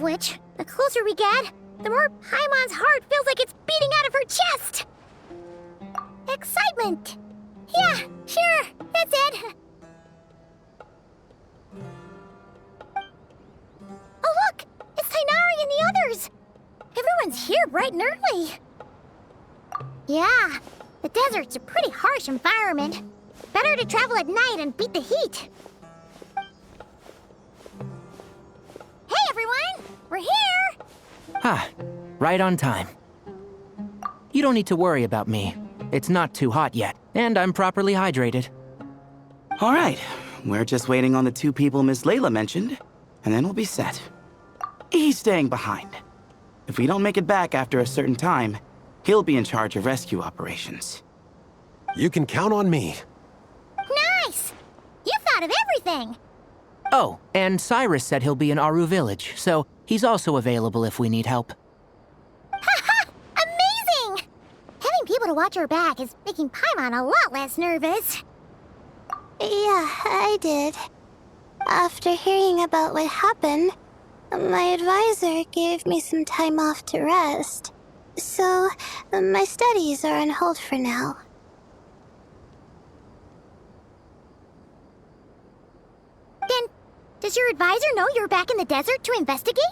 of which, the closer we get, the more Paimon's heart feels like it's beating out of her chest. Excitement. Yeah, sure, that's it. Oh look, it's Tighnari and the others. Everyone's here bright and early. Yeah, the desert's a pretty harsh environment. Better to travel at night and beat the heat. Hey everyone, we're here! Ah, right on time. You don't need to worry about me. It's not too hot yet, and I'm properly hydrated. All right, we're just waiting on the two people Miss Layla mentioned, and then we'll be set. He's staying behind. If we don't make it back after a certain time, he'll be in charge of rescue operations. You can count on me. Nice! You thought of everything! Oh, and Cyrus said he'll be in Aru Village, so he's also available if we need help. Haha! Amazing! Having people to watch our back is making Paimon a lot less nervous. Yeah, I did. After hearing about what happened, my advisor gave me some time off to rest. So, my studies are on hold for now. Then, does your advisor know you're back in the desert to investigate?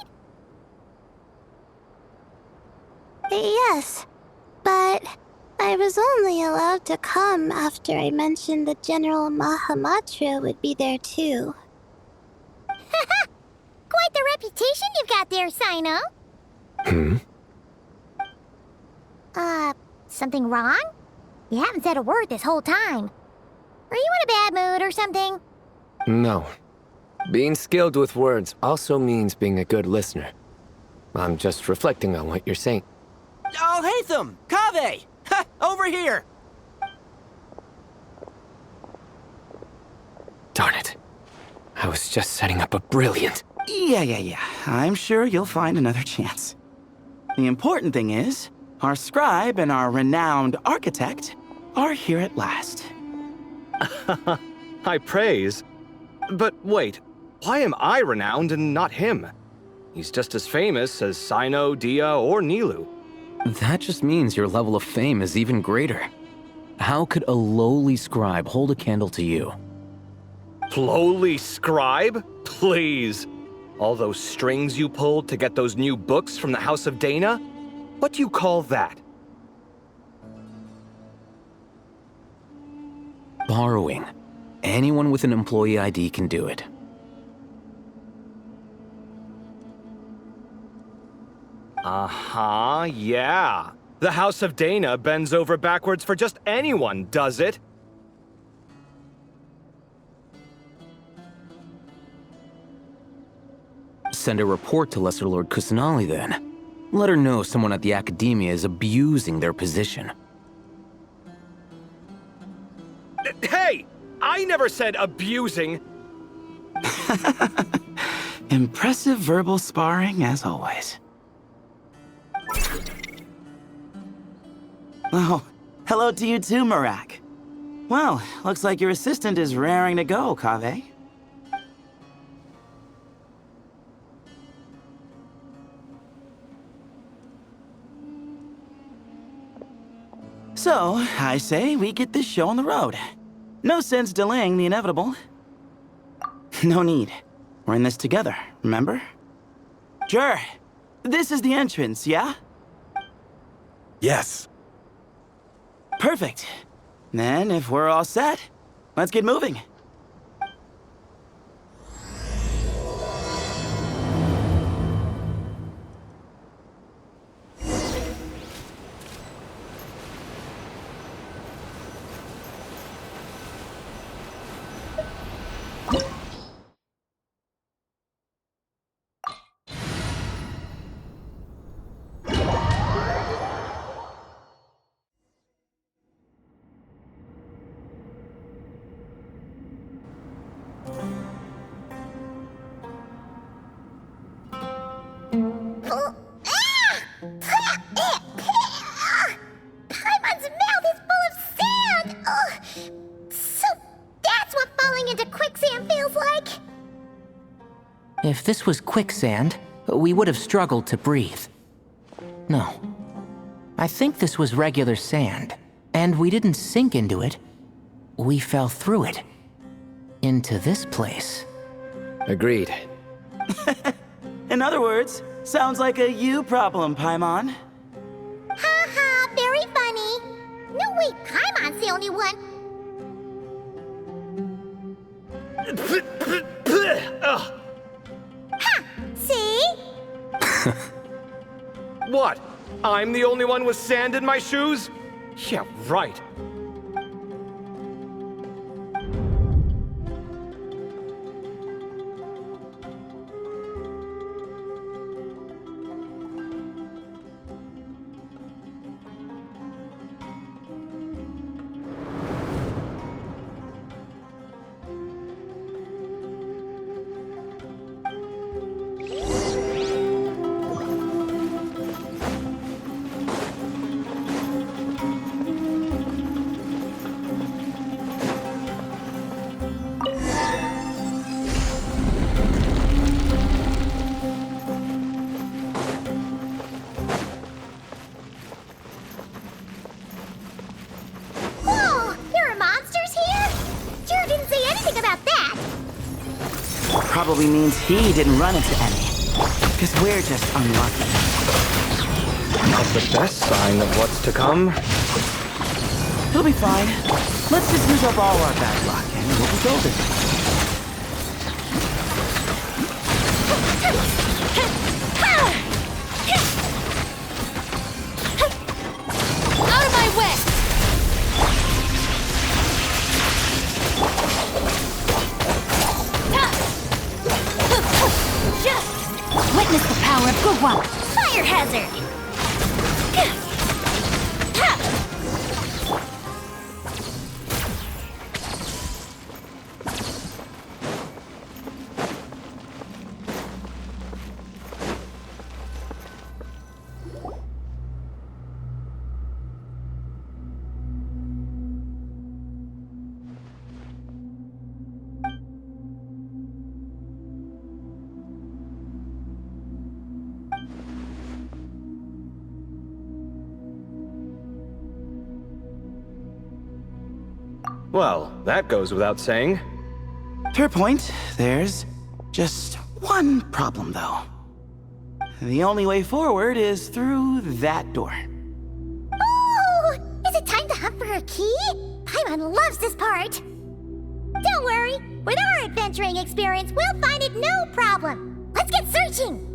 Yes, but I was only allowed to come after I mentioned that General Mahamatra would be there too. Haha! Quite the reputation you've got there, Sino. Something wrong? You haven't said a word this whole time. Are you in a bad mood or something? No. Being skilled with words also means being a good listener. I'm just reflecting on what you're saying. Oh, Hatham! Kaveh! Ha! Over here! Darn it. I was just setting up a brilliant... Yeah. I'm sure you'll find another chance. The important thing is, our scribe and our renowned architect are here at last. High praise. But wait, why am I renowned and not him? He's just as famous as Sino, Dia, or Nilu. That just means your level of fame is even greater. How could a lowly scribe hold a candle to you? Lowly scribe? Please. All those strings you pulled to get those new books from the House of Dana? What do you call that? Borrowing. Anyone with an employee ID can do it. Uh-huh, yeah. The House of Dana bends over backwards for just anyone, does it? Send a report to Lesser Lord Kusanali then. Let her know someone at the Academia is abusing their position. Hey! I never said abusing! Impressive verbal sparring, as always. Oh, hello to you too, Marak. Well, looks like your assistant is raring to go, Kaveh. So, I say we get this show on the road. No sense delaying the inevitable. No need. We're in this together, remember? Sure. This is the entrance, yeah? Yes. Perfect. Then, if we're all set, let's get moving. Paimon's mouth is full of sand! Ugh. So that's what falling into quicksand feels like? If this was quicksand, we would have struggled to breathe. No. I think this was regular sand, and we didn't sink into it. We fell through it. Into this place. Agreed. In other words, sounds like a you problem, Paimon. Ha ha, very funny. No way, Paimon's the only one. Ha! See? What? I'm the only one with sand in my shoes? Yeah, right. Whoa! There are monsters here? Sure didn't say anything about that. Probably means he didn't run into any. Because we're just unlucky. Not the best sign of what's to come. He'll be fine. Let's just use up all our bad luck and we'll be golden. Out of my way! Witness the power of Gugwa! Fire hazard! Well, that goes without saying. To your point, there's just one problem, though. The only way forward is through that door. Oh! Is it time to hunt for a key? Paimon loves this part! Don't worry! With our adventuring experience, we'll find it no problem! Let's get searching!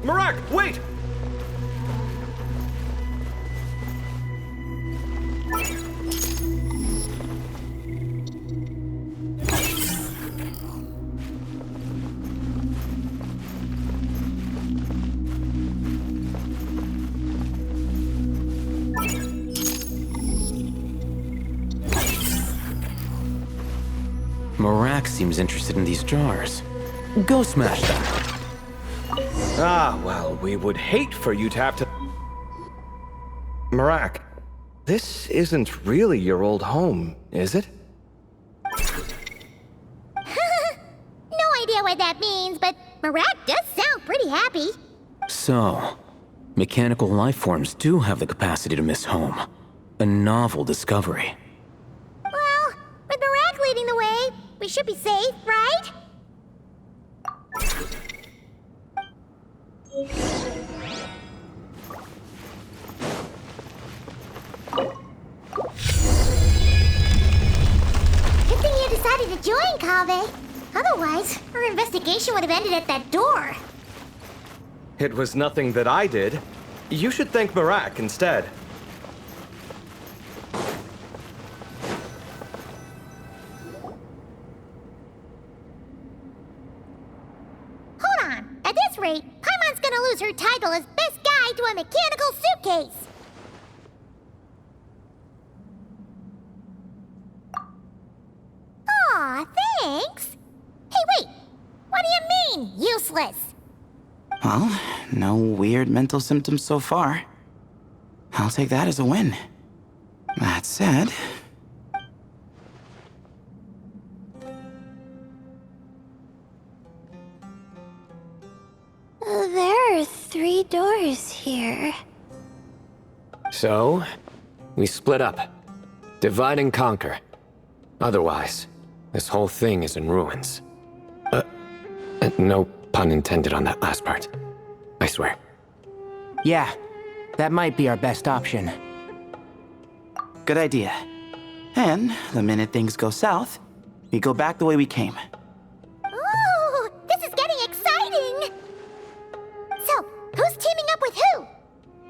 Marak, wait! Marak seems interested in these jars. Go smash them. Ah, well, we would hate for you to have to... Marak, this isn't really your old home, is it? No idea what that means, but Marak does sound pretty happy. So, mechanical life forms do have the capacity to miss home. A novel discovery. Well, with Marak leading the way, we should be safe, right? Good thing you decided to join, Kaveh. Otherwise, our investigation would have ended at that door. It was nothing that I did. You should thank Marak instead. Hold on. At this rate, Paimon's gonna lose her title as best guide to a mechanical suitcase. Aw, thanks. Hey, wait. What do you mean, useless? Well, no weird mental symptoms so far. I'll take that as a win. That said... 3 doors here. So, we split up. Divide and conquer. Otherwise, this whole thing is in ruins. No pun intended on that last part. I swear. Yeah, that might be our best option. Good idea. And the minute things go south, we go back the way we came. Ooh, this is getting exciting! So, who's teaming up with who?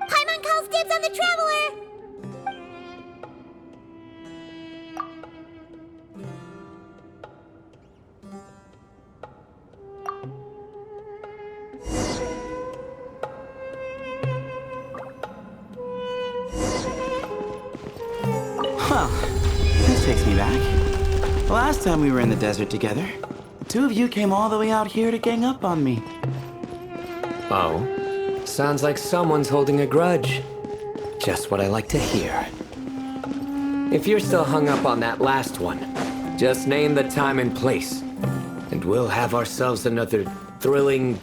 Paimon calls dibs on the Traveler! Well, this takes me back. The last time we were in the desert together, the two of you came all the way out here to gang up on me. Oh? Sounds like someone's holding a grudge. Just what I like to hear. If you're still hung up on that last one, just name the time and place, and we'll have ourselves another thrilling...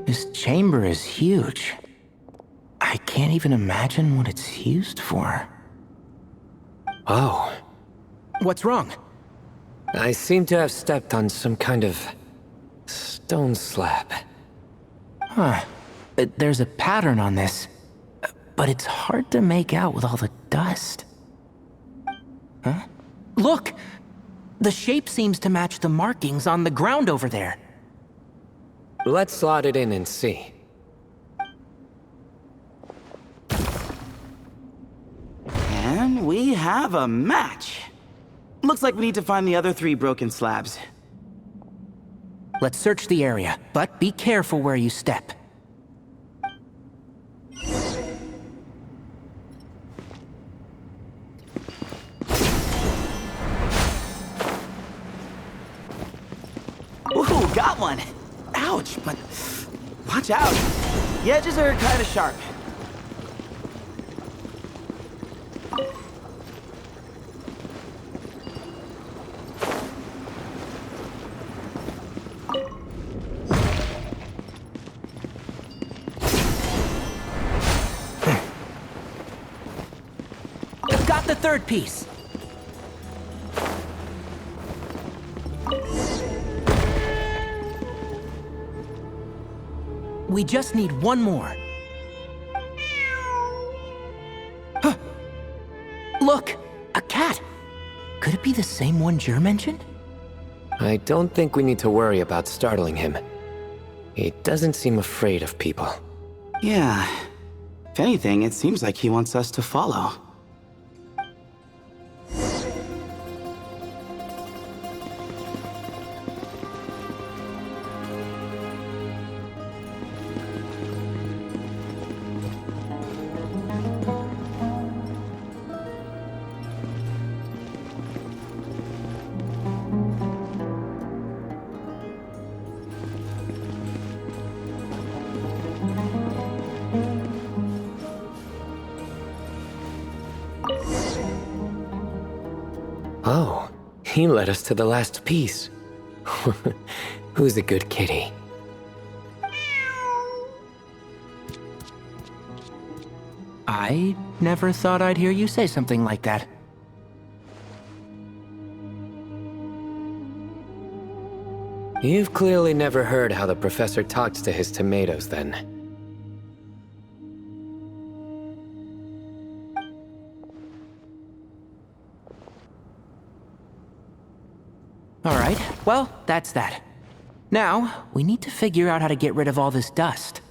This chamber is huge. I can't even imagine what it's used for. Oh. What's wrong? I seem to have stepped on some kind of... stone slab. Huh. There's a pattern on this, but it's hard to make out with all the dust. Huh? Look! The shape seems to match the markings on the ground over there. Let's slot it in and see. And we have a match. Looks like we need to find the other 3 broken slabs. Let's search the area, but be careful where you step. Ooh, got one! Ouch, but watch out. The edges are kind of sharp. Got the third piece. We just need one more. Huh. Look, a cat. Could it be the same one Jer mentioned? I don't think we need to worry about startling him. He doesn't seem afraid of people. Yeah. If anything, it seems like he wants us to follow. Oh, he led us to the last piece. Who's a good kitty? I never thought I'd hear you say something like that. You've clearly never heard how the professor talks to his tomatoes, then. All right, well, that's that. Now, we need to figure out how to get rid of all this dust.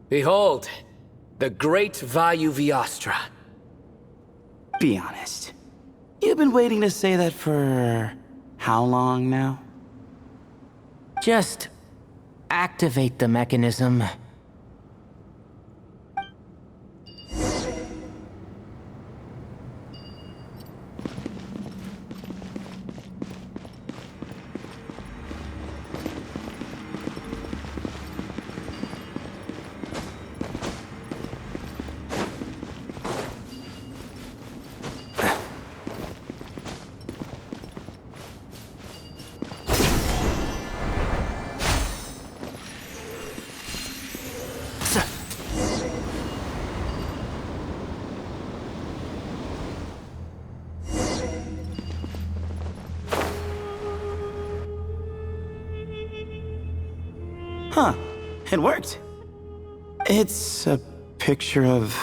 Behold, the great Vayu Viastra. Be honest. You've been waiting to say that for... how long now? Just activate the mechanism. Huh, it worked. It's a picture of...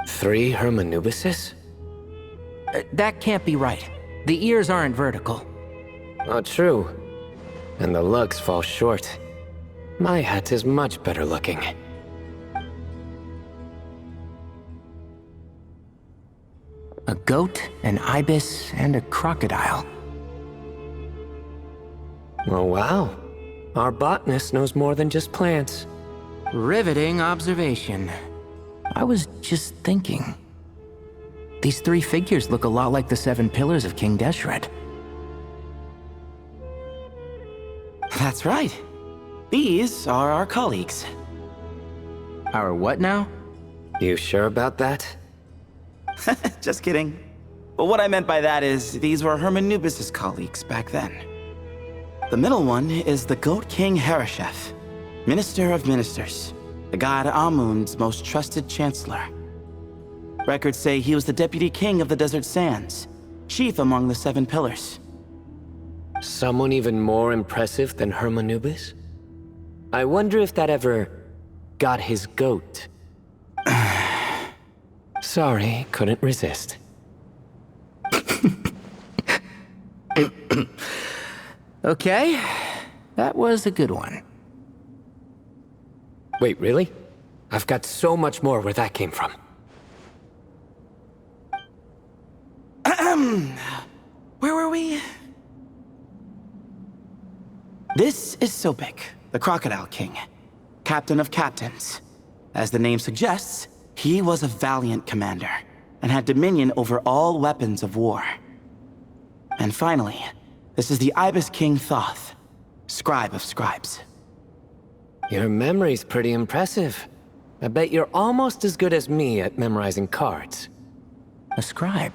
3 Hermanubises? That can't be right. The ears aren't vertical. Oh, true. And the lugs fall short. My hat is much better looking. A goat, an ibis, and a crocodile. Oh, wow. Our botanist knows more than just plants. Riveting observation. I was just thinking. These 3 figures look a lot like the 7 pillars of King Deshret. That's right. These are our colleagues. Our what now? You sure about that? Just kidding. But what I meant by that is, these were Hermanubis' colleagues back then. The middle one is the Goat King Harashef, Minister of Ministers, the god Amun's most trusted chancellor. Records say he was the deputy king of the Desert Sands, chief among the 7 pillars. Someone even more impressive than Hermanubis? I wonder if that ever got his goat. Sorry, couldn't resist. Okay, that was a good one. Wait, really? I've got so much more where that came from. Where were we? This is Sobek, the Crocodile King, captain of captains. As the name suggests, he was a valiant commander and had dominion over all weapons of war. And finally, this is the Ibis King Thoth, scribe of scribes. Your memory's pretty impressive. I bet you're almost as good as me at memorizing cards. A scribe.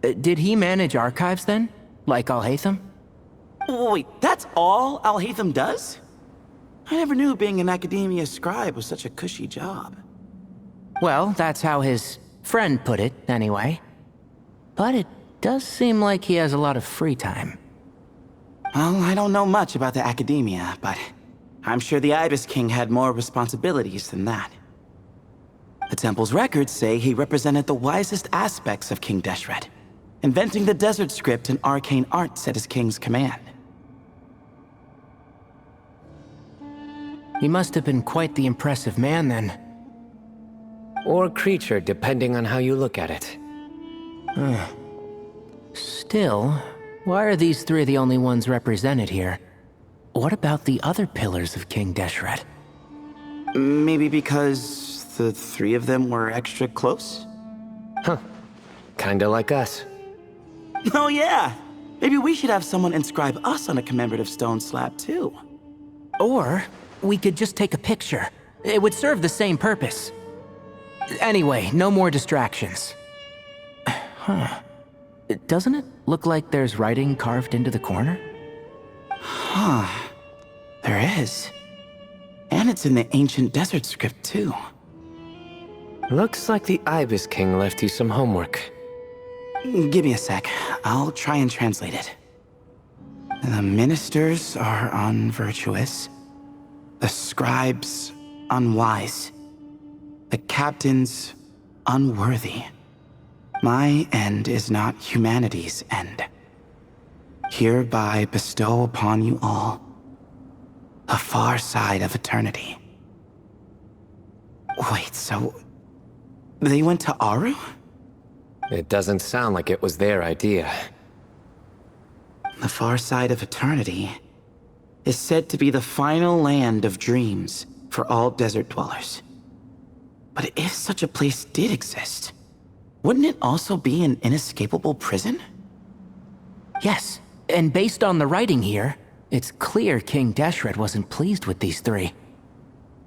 Did he manage archives then? Like Alhaitham? Wait, that's all Alhaitham does? I never knew being an academia scribe was such a cushy job. Well, that's how his friend put it, anyway. But it does seem like he has a lot of free time. Well, I don't know much about the academia, but I'm sure the Ibis King had more responsibilities than that. The temple's records say he represented the wisest aspects of King Deshret, inventing the desert script and arcane arts at his king's command. He must have been quite the impressive man then. Or creature, depending on how you look at it. Still, why are these 3 the only ones represented here? What about the other pillars of King Deshret? Maybe because the 3 of them were extra close? Huh. Kinda like us. Oh yeah! Maybe we should have someone inscribe us on a commemorative stone slab too. Or we could just take a picture. It would serve the same purpose. Anyway, no more distractions. Huh. Doesn't it look like there's writing carved into the corner? Huh. There is. And it's in the ancient desert script too. Looks like the Ibis King left you some homework. Give me a sec. I'll try and translate it. The ministers are unvirtuous. The scribes unwise. The captains unworthy. My end is not humanity's end. Hereby bestow upon you all the far side of eternity. Wait, so they went to Aru? It doesn't sound like it was their idea. The far side of eternity is said to be the final land of dreams for all desert dwellers. But if such a place did exist, wouldn't it also be an inescapable prison? Yes, and based on the writing here, it's clear King Deshret wasn't pleased with these 3.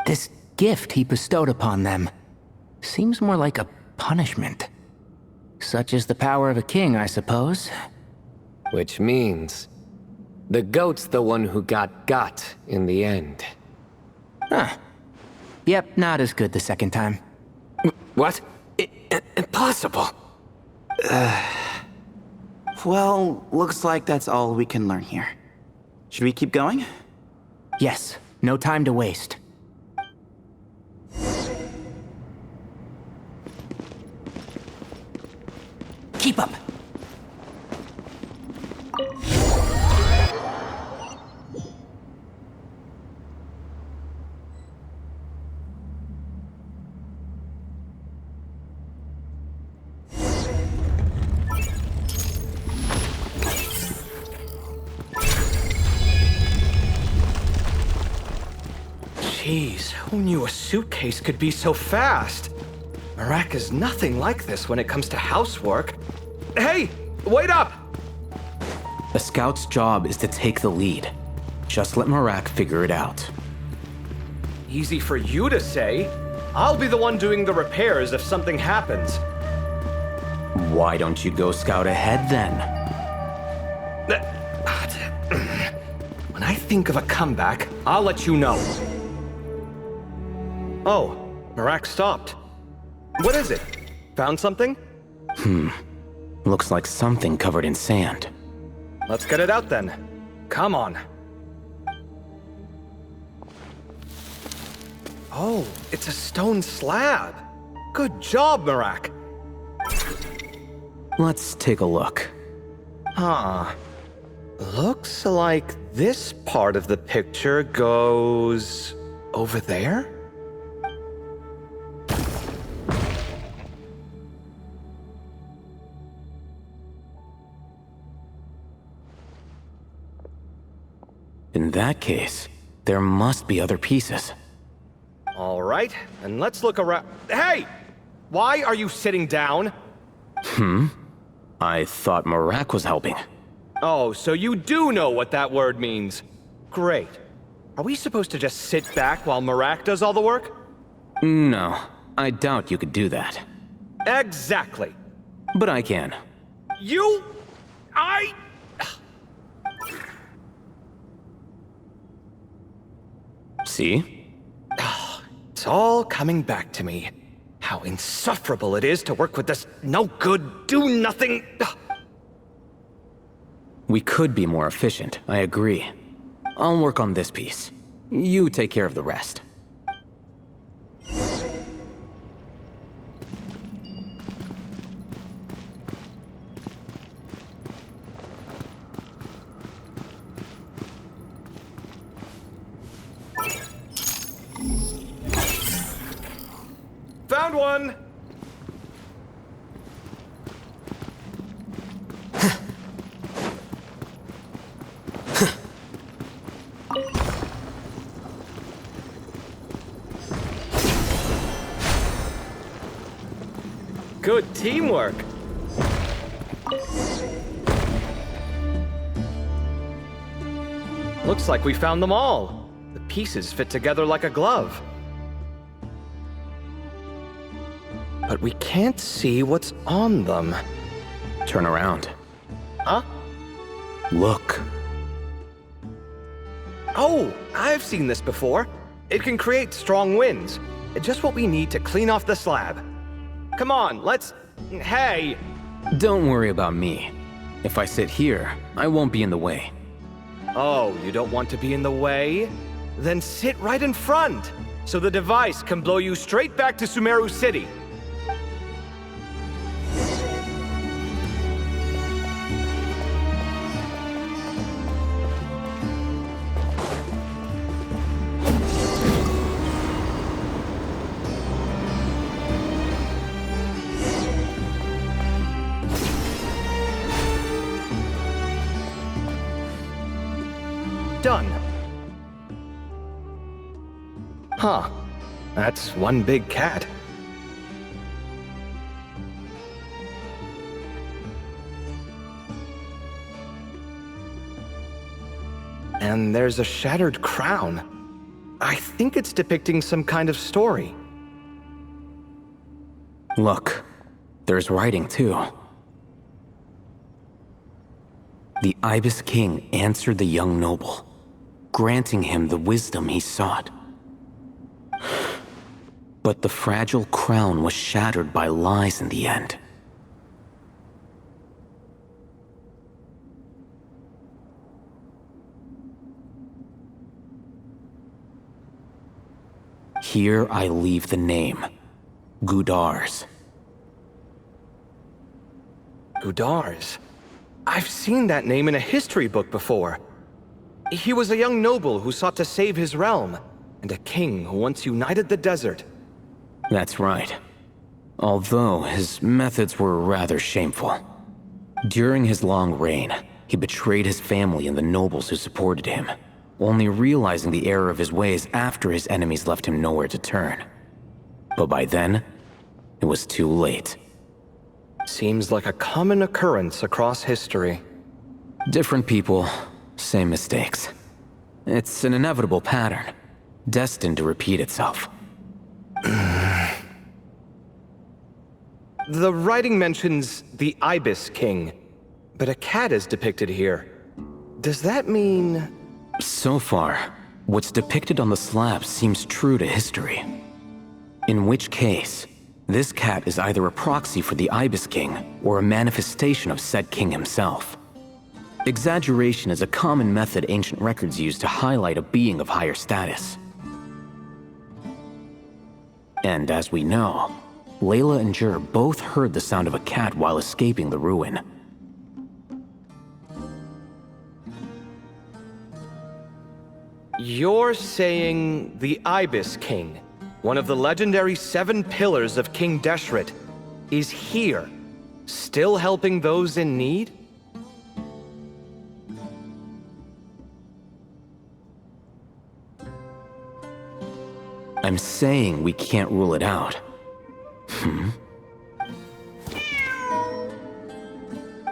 This gift he bestowed upon them seems more like a punishment. Such is the power of a king, I suppose. Which means the goat's the one who got in the end. Huh. Yep, not as good the second time. What? Impossible. Well, looks like that's all we can learn here. Should we keep going? Yes, No time to waste. Keep up! Jeez, who knew a suitcase could be so fast? Marak is nothing like this when it comes to housework. Hey, wait up! A scout's job is to take the lead. Just let Marak figure it out. Easy for you to say. I'll be the one doing the repairs if something happens. Why don't you go scout ahead then? When I think of a comeback, I'll let you know. Oh, Marak stopped. What is it? Found something? Looks like something covered in sand. Let's get it out then. Come on. Oh, it's a stone slab. Good job, Marak. Let's take a look. Huh. Looks like this part of the picture goes over there? In that case, there must be other pieces. All right, and let's look around. Hey! Why are you sitting down? I thought Marak was helping. Oh, so you do know what that word means. Great. Are we supposed to just sit back while Marak does all the work? No, I doubt you could do that. Exactly. But I can. I... See? It's all coming back to me. How insufferable it is to work with this no-good, do-nothing... We could be more efficient, I agree. I'll work on this piece. You take care of the rest. Found one! Good teamwork. Looks like we found them all. The pieces fit together like a glove. But we can't see what's on them. Turn around. Huh? Look. Oh, I've seen this before. It can create strong winds. Just what we need to clean off the slab. Come on, let's... Hey! Don't worry about me. If I sit here, I won't be in the way. Oh, you don't want to be in the way? Then sit right in front, so the device can blow you straight back to Sumeru City. Done. Huh. That's one big cat. And there's a shattered crown. I think it's depicting some kind of story. Look, there's writing too. The Ibis King answered the young noble, granting him the wisdom he sought. But the fragile crown was shattered by lies in the end. Here I leave the name. Gudars. Gudars. I've seen that name in a history book before. He was a young noble who sought to save his realm, and a king who once united the desert. That's right. Although his methods were rather shameful. During his long reign, he betrayed his family and the nobles who supported him, only realizing the error of his ways after his enemies left him nowhere to turn. But by then, it was too late. Seems like a common occurrence across history. Different people, same mistakes. It's an inevitable pattern, destined to repeat itself. The writing mentions the Ibis King, but a cat is depicted here. Does that mean... So far, what's depicted on the slab seems true to history. In which case, this cat is either a proxy for the Ibis King or a manifestation of said king himself. Exaggeration is a common method ancient records use to highlight a being of higher status. And as we know, Layla and Jur both heard the sound of a cat while escaping the ruin. You're saying the Ibis King, one of the legendary 7 pillars of King Deshret, is here, still helping those in need? I'm saying we can't rule it out.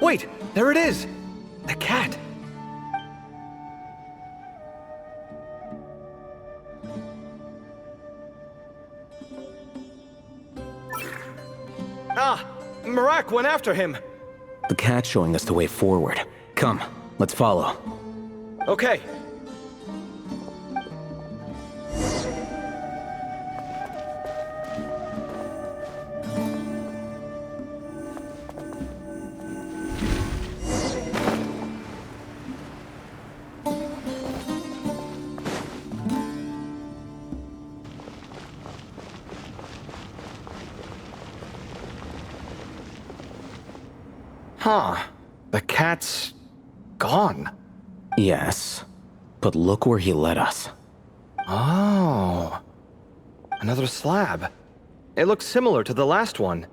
Wait, there it is! The cat! Ah! Marak went after him! The cat's showing us the way forward. Come, let's follow. Okay. Huh. The cat's... gone. Yes, but look where he led us. Oh. Another slab. It looks similar to the last one.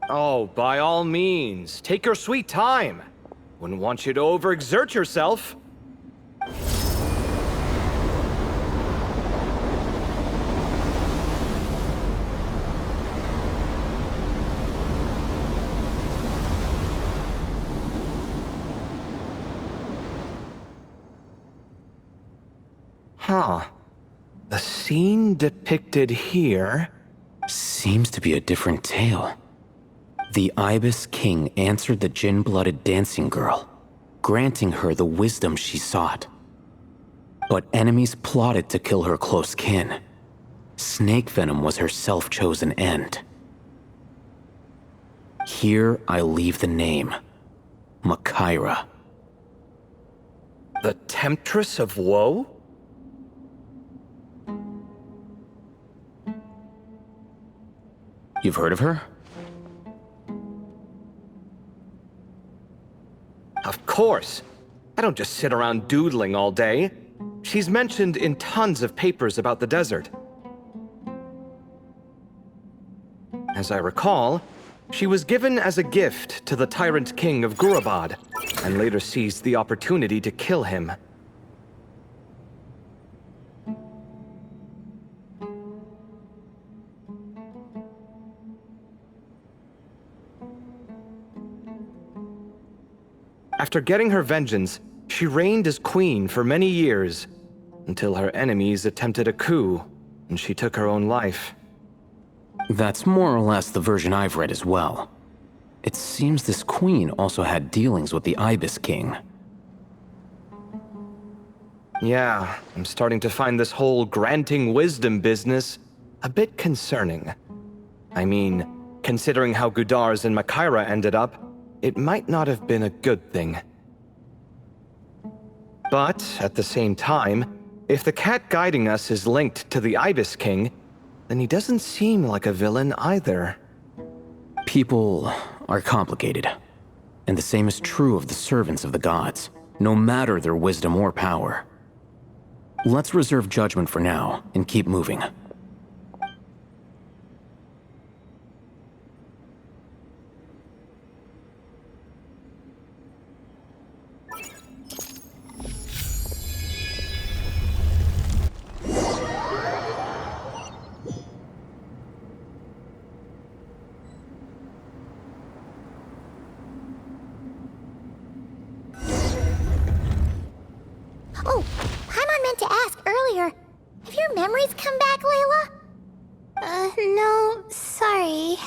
Oh, by all means, take your sweet time. Wouldn't want you to overexert yourself. Huh. The scene depicted here... Seems to be a different tale. The Ibis King answered the gin-blooded dancing girl, granting her the wisdom she sought. But enemies plotted to kill her close kin. Snake venom was her self-chosen end. Here I leave the name, Makaira. The Temptress of Woe? You've heard of her? Of course. I don't just sit around doodling all day. She's mentioned in tons of papers about the desert. As I recall, she was given as a gift to the tyrant king of Gurabad, and later seized the opportunity to kill him. After getting her vengeance, she reigned as queen for many years, until her enemies attempted a coup, and she took her own life. That's more or less the version I've read as well. It seems this queen also had dealings with the Ibis King. Yeah, I'm starting to find this whole granting wisdom business a bit concerning. I mean, considering how Gudars and Makaira ended up, it might not have been a good thing. But at the same time, if the cat guiding us is linked to the Ibis King, then he doesn't seem like a villain either. People are complicated, and the same is true of the servants of the gods, no matter their wisdom or power. Let's reserve judgment for now and keep moving. Oh, Paimon meant to ask earlier. Have your memories come back, Layla? No, sorry.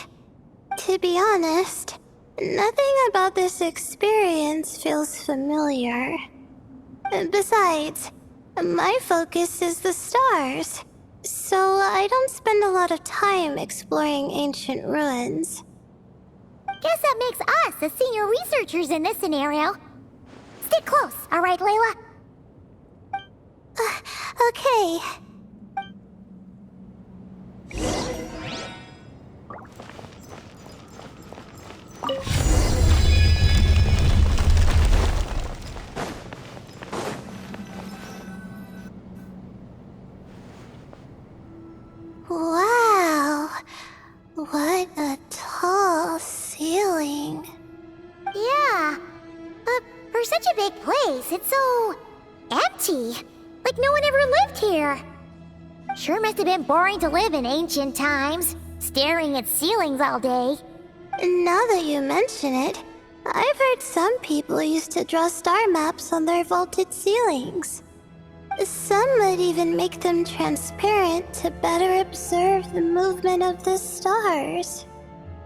To be honest, nothing about this experience feels familiar. Besides, my focus is the stars, so I don't spend a lot of time exploring ancient ruins. Guess that makes us the senior researchers in this scenario. Stick close, all right, Layla? Okay. Wow. What a tall ceiling. Yeah. For such a big place, it's so empty. Like no one ever lived here. Sure must have been boring to live in ancient times, staring at ceilings all day. Now that you mention it, I've heard some people used to draw star maps on their vaulted ceilings. Some might even make them transparent to better observe the movement of the stars.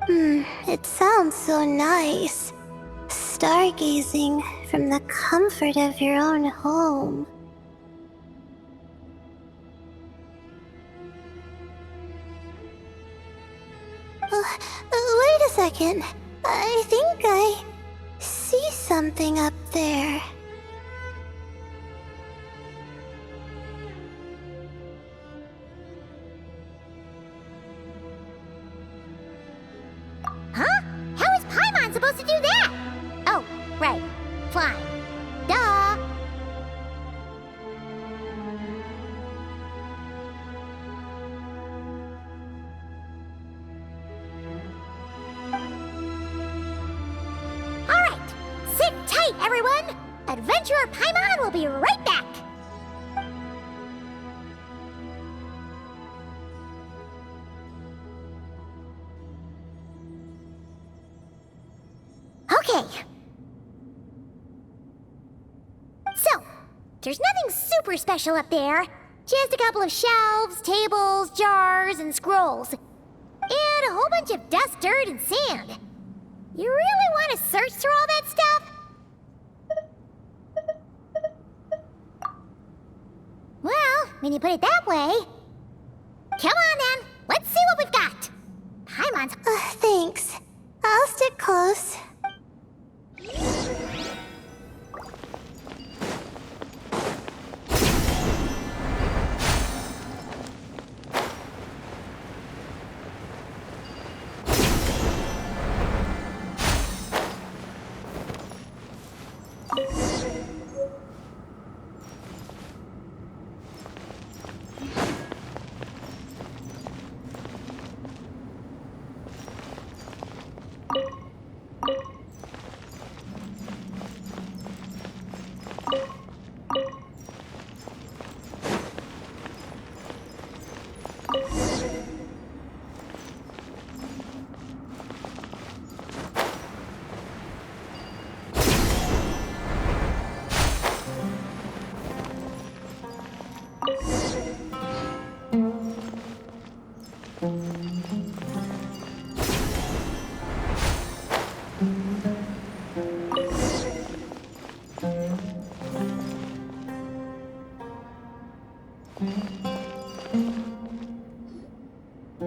It sounds so nice. Stargazing from the comfort of your own home. Wait a second. I think I see something up there. Huh? How is Paimon supposed to do that? Oh, right. Flying. Duh. All right. Sit tight, everyone. Adventurer Paimon will be right back. Okay. So, there's nothing super special up there. Just a couple of shelves, tables, jars, and scrolls. And a whole bunch of dust, dirt, and sand. You really want to search through all that stuff? Well, when you put it that way... Come on then, let's see what we've got. Paimon's... Thanks. I'll stick close.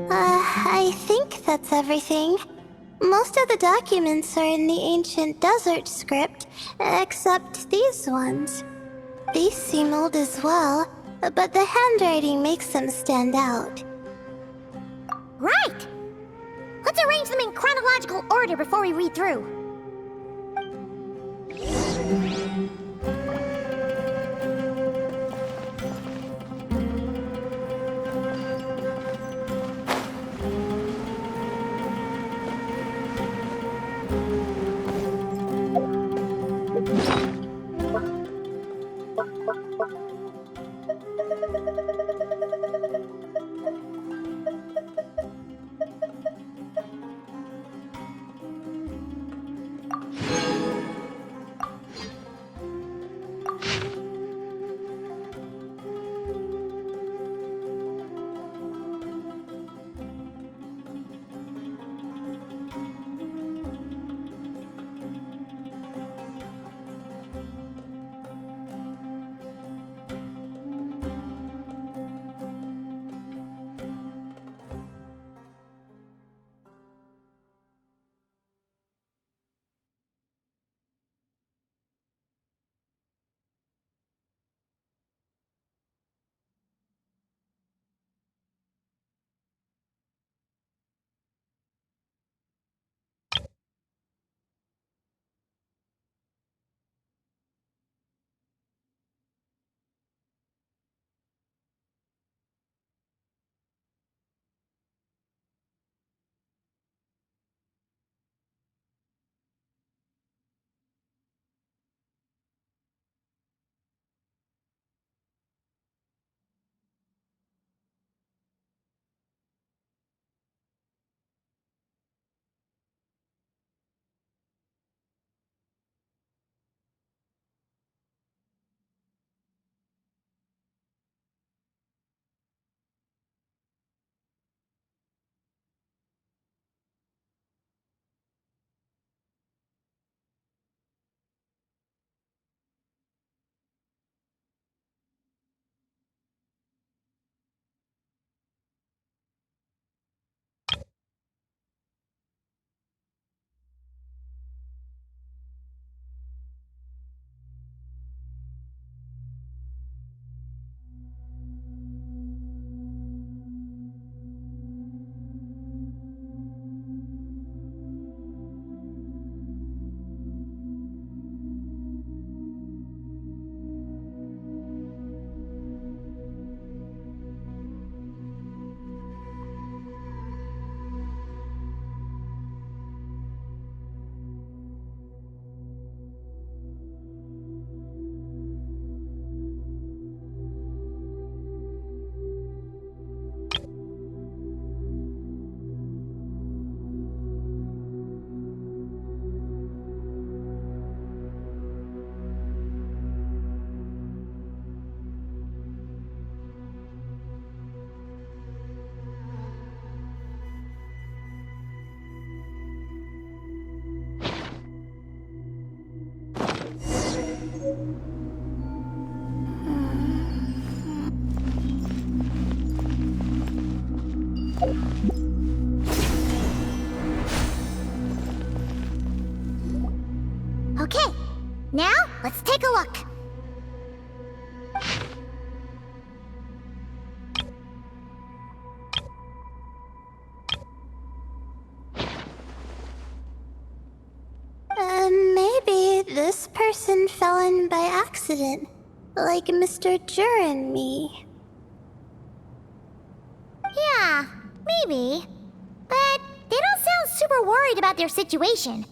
I think that's everything. Most of the documents are in the ancient desert script, except these ones. These seem old as well, but the handwriting makes them stand out. Right! Let's arrange them in chronological order before we read through. Okay, now let's take a look. Maybe this person fell in by accident, like Mr. Jur and me. Yeah, maybe. But they don't sound super worried about their situation.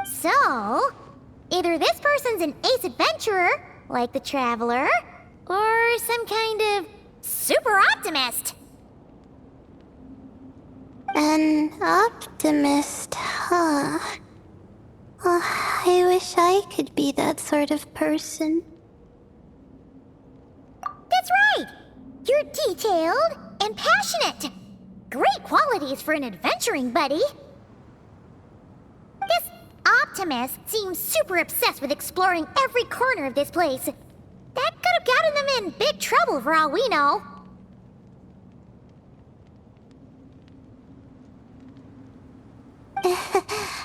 So, either this person's an ace adventurer, like the Traveler, or some kind of super optimist. An optimist, huh? Oh, I wish I could be that sort of person. That's right! You're detailed and passionate. Great qualities for an adventuring buddy. This optimist seems super obsessed with exploring every corner of this place. That could have gotten them in big trouble for all we know.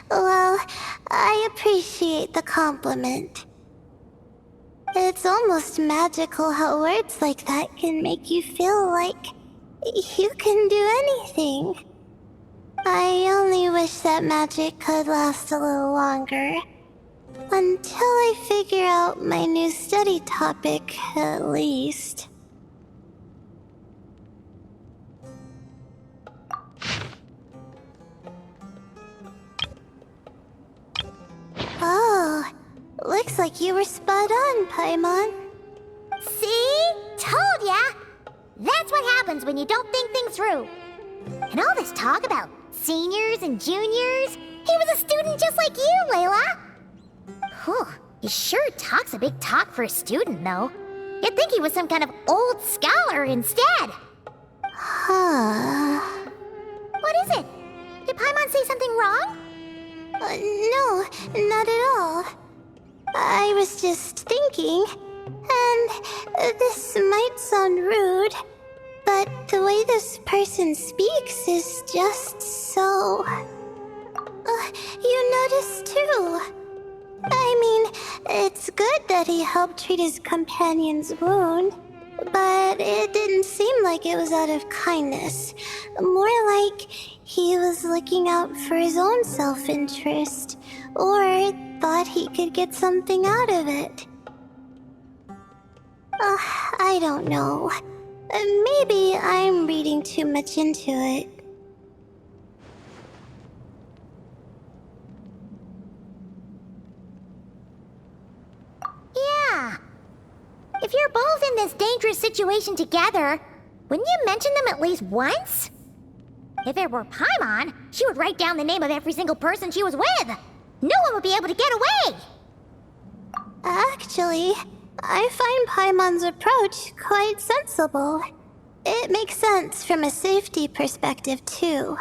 Well, I appreciate the compliment. It's almost magical how words like that can make you feel like you can do anything. I only wish that magic could last a little longer. Until I figure out my new study topic, at least. Oh, looks like you were spot on, Paimon. See? Told ya! That's what happens when you don't think things through. And all this talk about seniors and juniors, he was a student just like you, Layla. Whew, he sure talks a big talk for a student, though. You'd think he was some kind of old scholar instead. Huh. What is it? Did Paimon say something wrong? No, not at all. I was just thinking, and this might sound rude, but the way this person speaks is just so... you noticed too. I mean, it's good that he helped treat his companion's wound, but it didn't seem like it was out of kindness. More like he was looking out for his own self-interest, or thought he could get something out of it. I don't know. Maybe I'm reading too much into it. Yeah. If you're both in this dangerous situation together, wouldn't you mention them at least once? If it were Paimon, she would write down the name of every single person she was with. No one would be able to get away. Actually, I find Paimon's approach quite sensible. It makes sense from a safety perspective, too.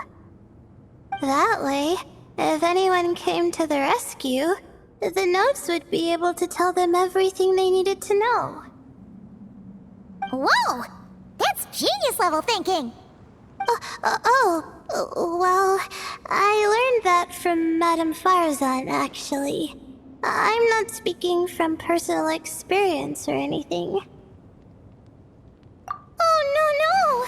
That way, if anyone came to the rescue, the notes would be able to tell them everything they needed to know. Whoa! That's genius-level thinking! Well, I learned that from Madame Farazan, actually. I'm not speaking from personal experience or anything. Oh, no!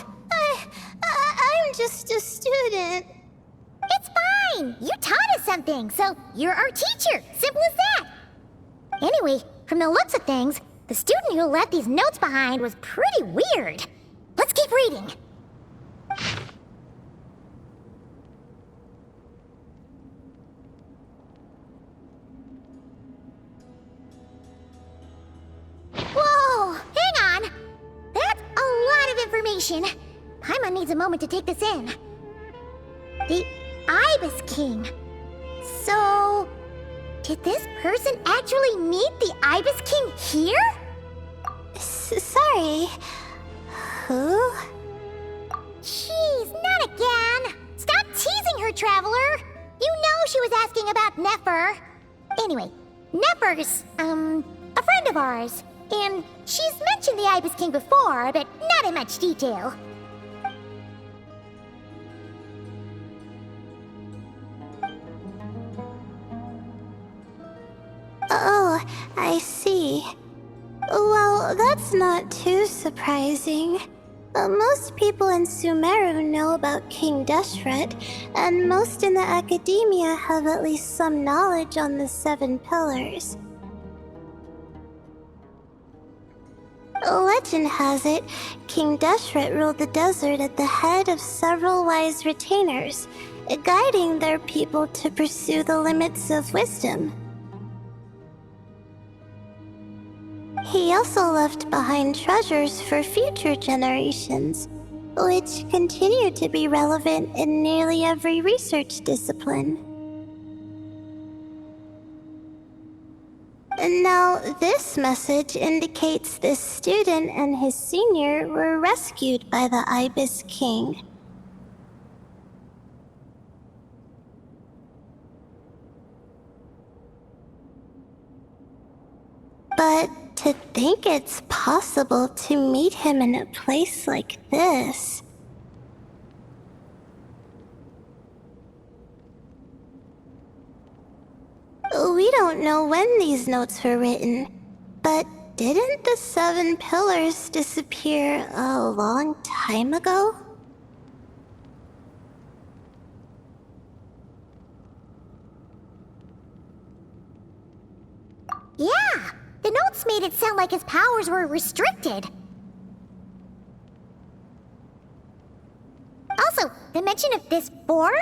I'm just a student. It's fine! You taught us something, so you're our teacher. Simple as that. Anyway, from the looks of things, the student who left these notes behind was pretty weird. Let's keep reading. Whoa! Hang on! That's a lot of information. Paimon needs a moment to take this in. The Ibis King. So... did this person actually meet the Ibis King here? Sorry. Who? Jeez, not again! Stop teasing her, Traveler! You know she was asking about Nefer. Anyway, Nefer's, a friend of ours. And she's mentioned the Ibis King before, but not in much detail. Oh, I see. Well, that's not too surprising. Most people in Sumeru know about King Deshret, and most in the academia have at least some knowledge on the 7 pillars. Legend has it, King Deshret ruled the desert at the head of several wise retainers, guiding their people to pursue the limits of wisdom. He also left behind treasures for future generations, which continue to be relevant in nearly every research discipline. Now, this message indicates this student and his senior were rescued by the Ibis King. But to think it's possible to meet him in a place like this... We don't know when these notes were written, but Didn't the 7 pillars disappear a long time ago? Yeah, the notes made it sound like his powers were restricted. Also, the mention of this form?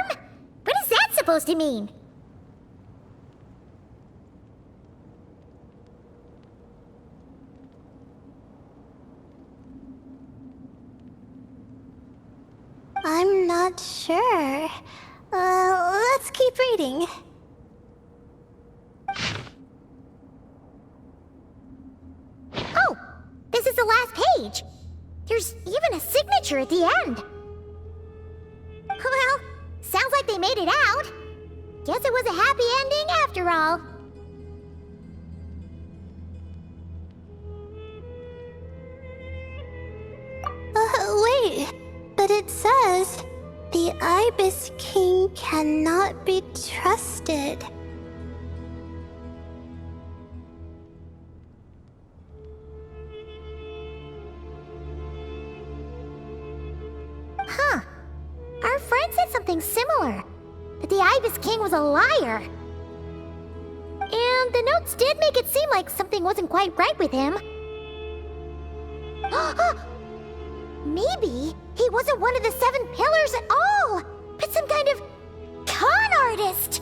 What is that supposed to mean? I'm not sure. Let's keep reading. Oh, this is the last page. There's even a signature at the end. Well, sounds like they made it out. Guess it was a happy ending after all. Wait. But it says, the Ibis King cannot be trusted. Huh. Our friend said something similar. That the Ibis King was a liar. And the notes did make it seem like something wasn't quite right with him. Maybe he wasn't one of the 7 pillars at all, but some kind of con artist.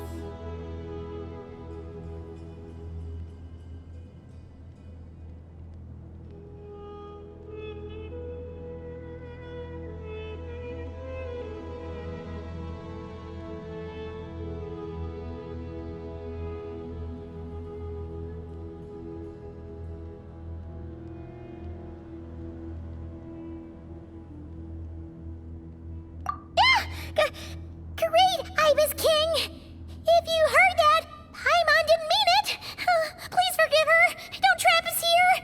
Great, Ibis King! If you heard that, Paimon didn't mean it! Please forgive her! Don't trap us here!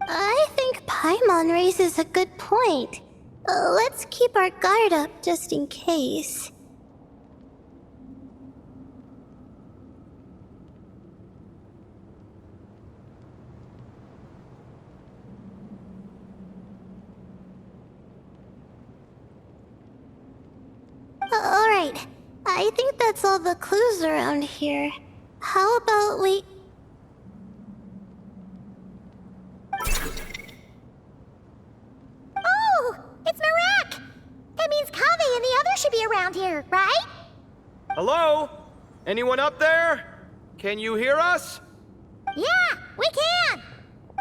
I think Paimon raises a good point. Let's keep our guard up just in case. Alright, I think that's all the clues around here. How about we... Oh! It's Marak! That means Kaveh and the others should be around here, right? Hello? Anyone up there? Can you hear us? Yeah, we can!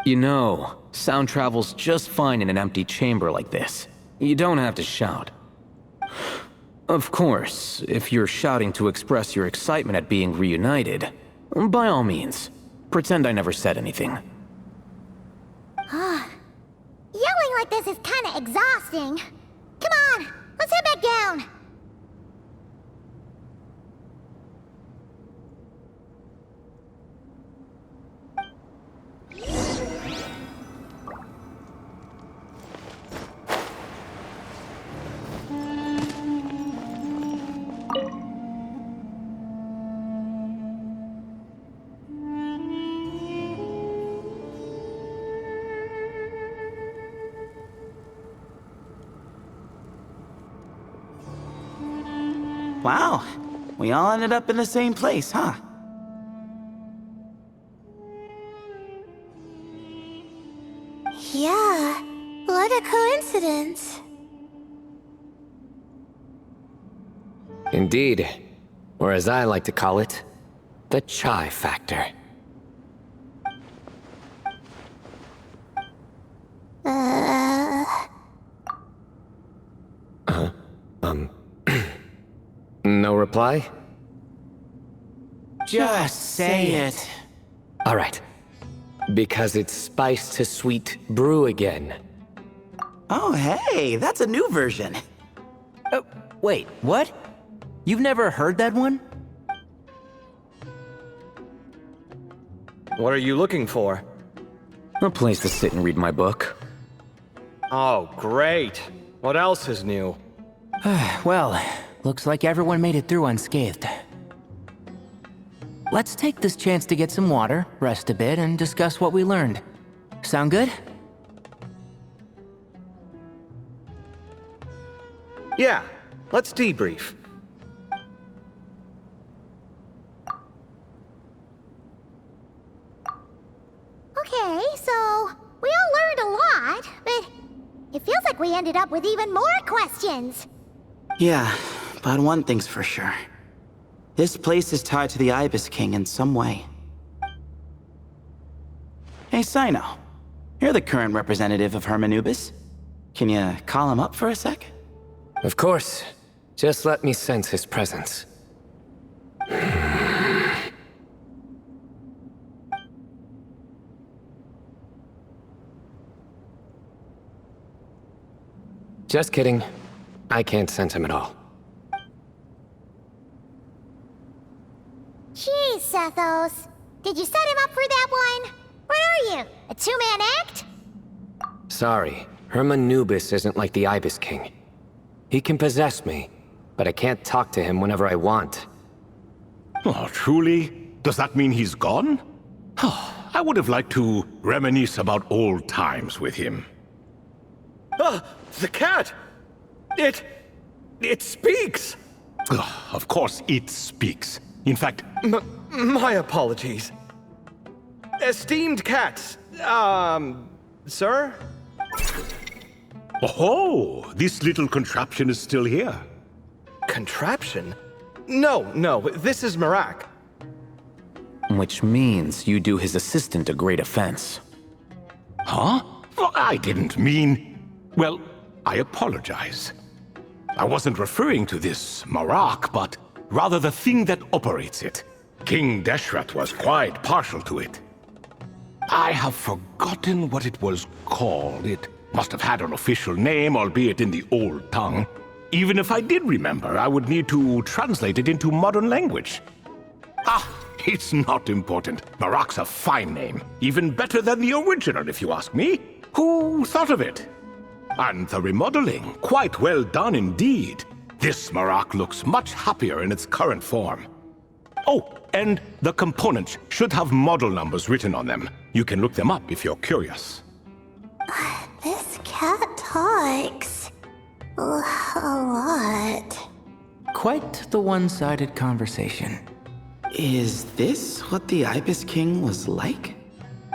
You know, sound travels just fine in an empty chamber like this. You don't have to shout. Of course, if you're shouting to express your excitement at being reunited, by all means, pretend I never said anything. Yelling like this is kinda exhausting. Come on, let's head back down. Wow, we all ended up in the same place, huh? Yeah, what a coincidence. Indeed. Or as I like to call it, the chai factor. No reply? Just say it. All right. Because it's spice to sweet brew again. Oh, hey, that's a new version. Oh, wait, what? You've never heard that one? What are you looking for? A place to sit and read my book. Oh, great. What else is new? Well, looks like everyone made it through unscathed. let's take this chance to get some water, rest a bit, and discuss what we learned. Sound good? Yeah, let's debrief. Okay, so we all learned a lot, but it feels like we ended up with even more questions. Yeah, but one thing's for sure. This place is tied to the Ibis King in some way. Hey, Sino. You're the current representative of Hermanubis. Can you call him up for a sec? Of course. Just let me sense his presence. Just kidding. I can't sense him at all. Jeez, Sethos. Did you set him up for that one? What are you, a two-man act? Sorry, Hermanubis isn't like the Ibis King. He can possess me, but I can't talk to him whenever I want. Oh, truly? Does that mean he's gone? Oh, I would have liked to reminisce about old times with him. Ah, the cat! It speaks! Ugh, of course it speaks. In fact, My apologies. Esteemed cats, sir? oh, this little contraption is still here. Contraption? No, this is Marak. Which means you do his assistant a great offense. Huh? Well, I didn't mean... Well, I apologize. I wasn't referring to this Marak, but rather the thing that operates it. King Deshret was quite partial to it. I have forgotten what it was called. It must have had an official name, albeit in the old tongue. Even if I did remember, I would need to translate it into modern language. Ah, it's not important. Marak's a fine name. Even better than the original, if you ask me. Who thought of it? And the remodeling, quite well done indeed. This Marak looks much happier in its current form. Oh, and the components should have model numbers written on them. You can look them up if you're curious. This cat talks. A lot. Quite the one-sided conversation. Is this what the Ibis King was like?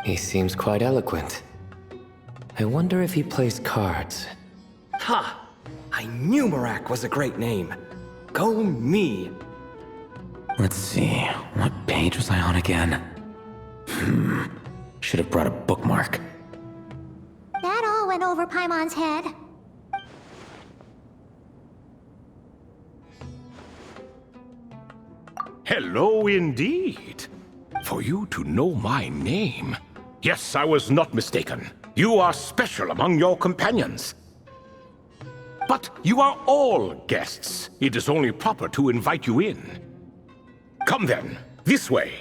He seems quite eloquent. I wonder if he plays cards. Ha! I knew Marak was a great name. Go me. Let's see, what page was I on again? Should have brought a bookmark. That all went over Paimon's head. Hello indeed. For you to know my name. Yes, I was not mistaken. You are special among your companions. But you are all guests. It is only proper to invite you in. Come then, this way.